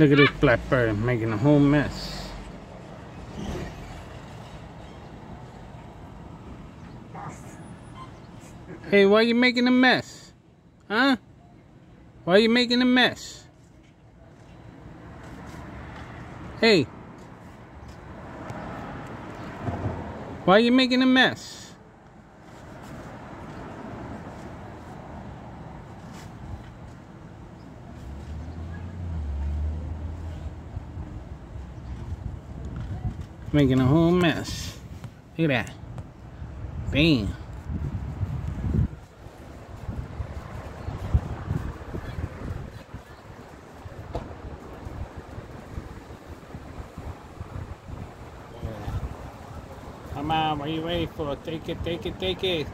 Look at this blackbird making a whole mess. Hey, why are you making a mess? Huh? Why are you making a mess? Hey. Why are you making a mess? Making a whole mess. Look at that. Bam. Come on, what are you waiting for? Take it, take it, take it.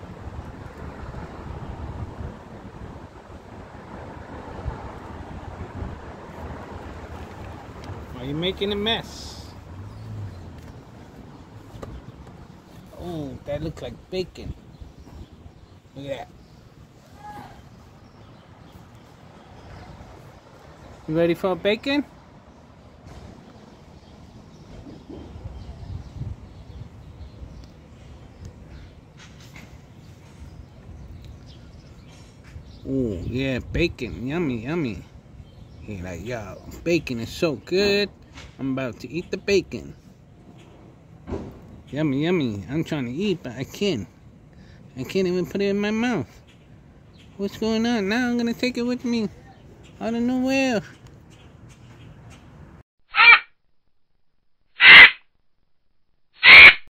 Why are you making a mess? Oh, that looks like bacon. Look at that. You ready for bacon? Oh, yeah, bacon. Yummy, yummy. He like, yo, bacon is so good. I'm about to eat the bacon. Yummy, yummy. I'm trying to eat, but I can't. I can't even put it in my mouth. What's going on? Now I'm going to take it with me out of nowhere.